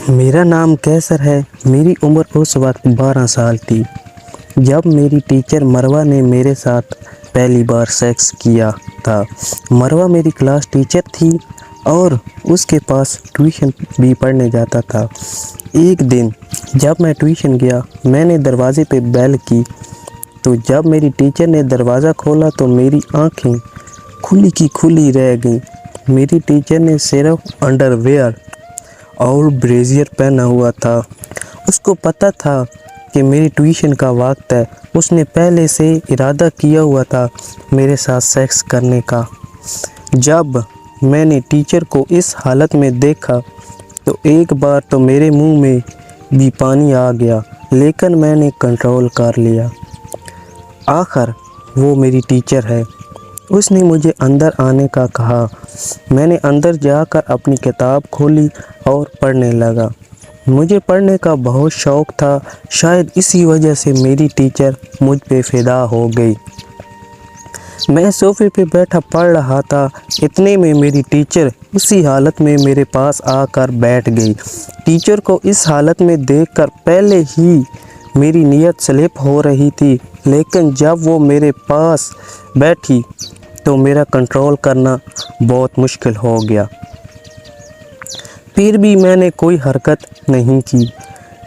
میرا نام کیسر ہے۔ میری عمر اس وقت 12 سال تھی جب میری ٹیچر مروہ نے میرے ساتھ پہلی بار سیکس کیا تھا۔ مروہ میری کلاس ٹیچر تھی اور اس کے پاس ٹیوشن بھی پڑھنے جاتا تھا۔ ایک دن جب میں ٹیوشن گیا، میں نے دروازے پہ بیل کی تو جب میری ٹیچر نے دروازہ کھولا تو میری آنکھیں کھلی کی کھلی رہ گئیں۔ میری ٹیچر نے صرف انڈر ویئر اور بریزیئر پہنا ہوا تھا۔ اس کو پتہ تھا کہ میری ٹیوشن کا وقت ہے۔ اس نے پہلے سے ارادہ کیا ہوا تھا میرے ساتھ سیکس کرنے کا۔ جب میں نے ٹیچر کو اس حالت میں دیکھا تو ایک بار تو میرے منہ میں بھی پانی آ گیا، لیکن میں نے کنٹرول کر لیا۔ آخر وہ میری ٹیچر ہے۔ اس نے مجھے اندر آنے کا کہا۔ میں نے اندر جا کر اپنی کتاب کھولی اور پڑھنے لگا۔ مجھے پڑھنے کا بہت شوق تھا، شاید اسی وجہ سے میری ٹیچر مجھ پہ فدا ہو گئی۔ میں صوفے پہ بیٹھا پڑھ رہا تھا، اتنے میں میری ٹیچر اسی حالت میں میرے پاس آ کر بیٹھ گئی۔ ٹیچر کو اس حالت میں دیکھ کر پہلے ہی میری نیت سلپ ہو رہی تھی، لیکن جب وہ میرے پاس بیٹھی تو میرا کنٹرول کرنا بہت مشکل ہو گیا۔ پھر بھی میں نے کوئی حرکت نہیں کی۔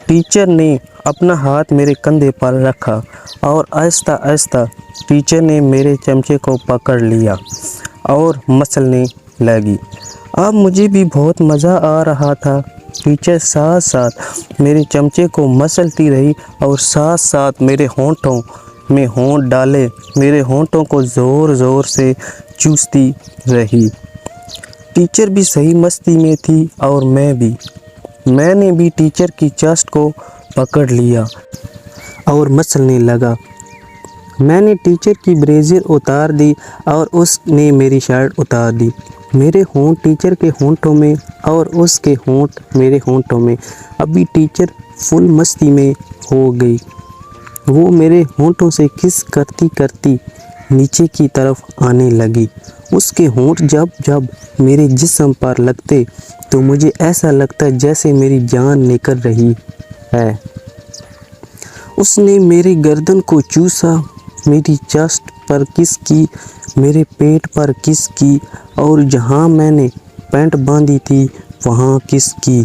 ٹیچر نے اپنا ہاتھ میرے کندھے پر رکھا اور آہستہ آہستہ ٹیچر نے میرے چمچے کو پکڑ لیا اور مسلنے لگی۔ اب مجھے بھی بہت مزہ آ رہا تھا۔ ٹیچر ساتھ ساتھ میرے چمچے کو مسلتی رہی اور ساتھ ساتھ میرے ہونٹوں میں ہونٹ ڈالے میرے ہونٹوں کو زور زور سے چوستی رہی۔ ٹیچر بھی صحیح مستی میں تھی اور میں بھی۔ میں نے بھی ٹیچر کی چیسٹ کو پکڑ لیا اور مسلنے لگا۔ میں نے ٹیچر کی بریزر اتار دی اور اس نے میری شرٹ اتار دی۔ میرے ہونٹ ٹیچر کے ہونٹوں میں اور اس کے ہونٹ میرے ہونٹوں میں۔ ابھی ٹیچر فل مستی میں ہو گئی۔ وہ میرے ہونٹوں سے کس کرتی کرتی نیچے کی طرف آنے لگی۔ اس کے ہونٹ جب جب میرے جسم پر لگتے تو مجھے ایسا لگتا جیسے میری جان نکل رہی ہے۔ اس نے میری گردن کو چوسا، میری چیسٹ پر کس کی، میرے پیٹ پر کس کی اور جہاں میں نے پینٹ باندھی تھی وہاں کس کی،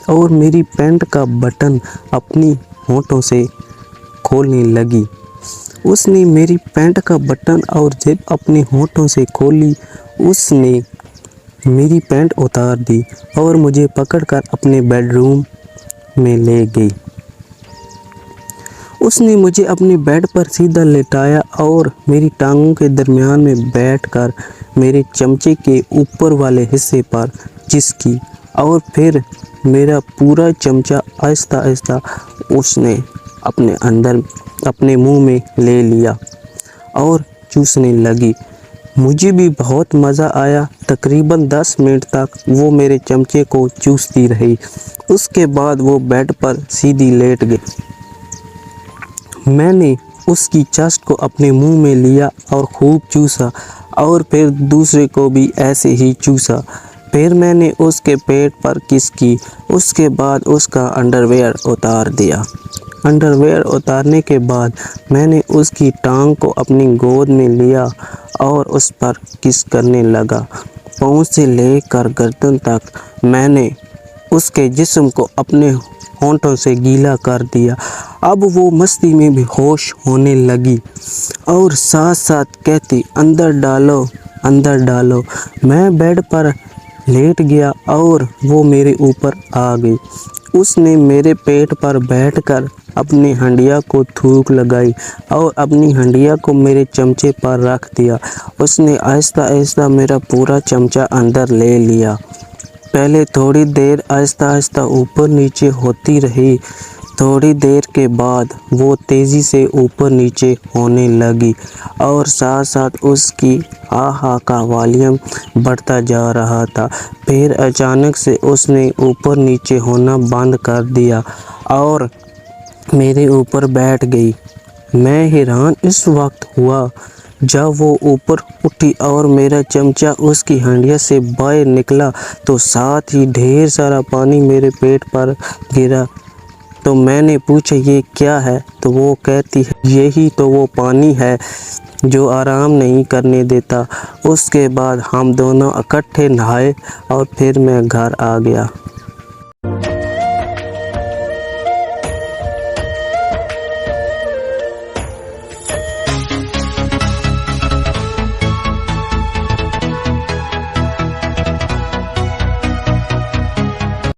اور میری پینٹ کا بٹن اپنی ہونٹوں سے کھولنے لگی۔ اس نے میری پینٹ کا بٹن اور زپ اپنے ہونٹوں سے کھولی۔ اس نے میری پینٹ اتار دی اور مجھے پکڑ کر اپنے بیڈ روم میں لے گئی۔ اس نے مجھے اپنے بیڈ پر سیدھا لٹایا اور میری ٹانگوں کے درمیان میں بیٹھ کر میرے چمچے کے اوپر والے حصے پر چسکی اور پھر میرا پورا چمچہ آہستہ آہستہ اس نے اپنے منہ میں لے لیا اور چوسنے لگی۔ مجھے بھی بہت مزہ آیا۔ تقریباً 10 منٹ تک وہ میرے چمچے کو چوستی رہی۔ اس کے بعد وہ بیڈ پر سیدھی لیٹ گئی۔ میں نے اس کی چیسٹ کو اپنے منہ میں لیا اور خوب چوسا اور پھر دوسرے کو بھی ایسے ہی چوسا۔ پھر میں نے اس کے پیٹ پر کس کی۔ اس کے بعد اس کا انڈر ویئر اتار دیا۔ انڈر ویئر اتارنے کے بعد میں نے اس کی ٹانگ کو اپنی گود میں لیا اور اس پر کس کرنے لگا۔ پاؤں سے لے کر گردن تک میں نے اس کے جسم کو اپنے ہونٹوں سے گیلا کر دیا۔ اب وہ مستی میں بھی ہوش ہونے لگی اور ساتھ ساتھ کہتی اندر ڈالو اندر ڈالو۔ میں بیڈ پر لیٹ گیا اور وہ میرے اوپر آ گئی۔ اس نے میرے پیٹ پر بیٹھ کر اپنی ہنڈیا کو تھوک لگائی اور اپنی ہنڈیا کو میرے چمچے پر رکھ دیا۔ اس نے آہستہ آہستہ میرا پورا چمچہ اندر لے لیا۔ پہلے تھوڑی دیر آہستہ آہستہ اوپر نیچے ہوتی رہی۔ تھوڑی دیر کے بعد وہ تیزی سے اوپر نیچے ہونے لگی اور ساتھ ساتھ اس کی آہا کا والیوم بڑھتا جا رہا تھا۔ پھر اچانک سے اس نے اوپر نیچے ہونا بند کر دیا اور میرے اوپر بیٹھ گئی۔ میں حیران اس وقت ہوا جب وہ اوپر اٹھی اور میرا چمچہ اس کی ہنڈیا سے باہر نکلا تو ساتھ ہی ڈھیر سارا پانی میرے پیٹ پر گرا۔ تو میں نے پوچھا یہ کیا ہے؟ تو وہ کہتی ہے یہی تو وہ پانی ہے جو آرام نہیں کرنے دیتا۔ اس کے بعد ہم دونوں اکٹھے نہائے اور پھر میں گھر آ گیا۔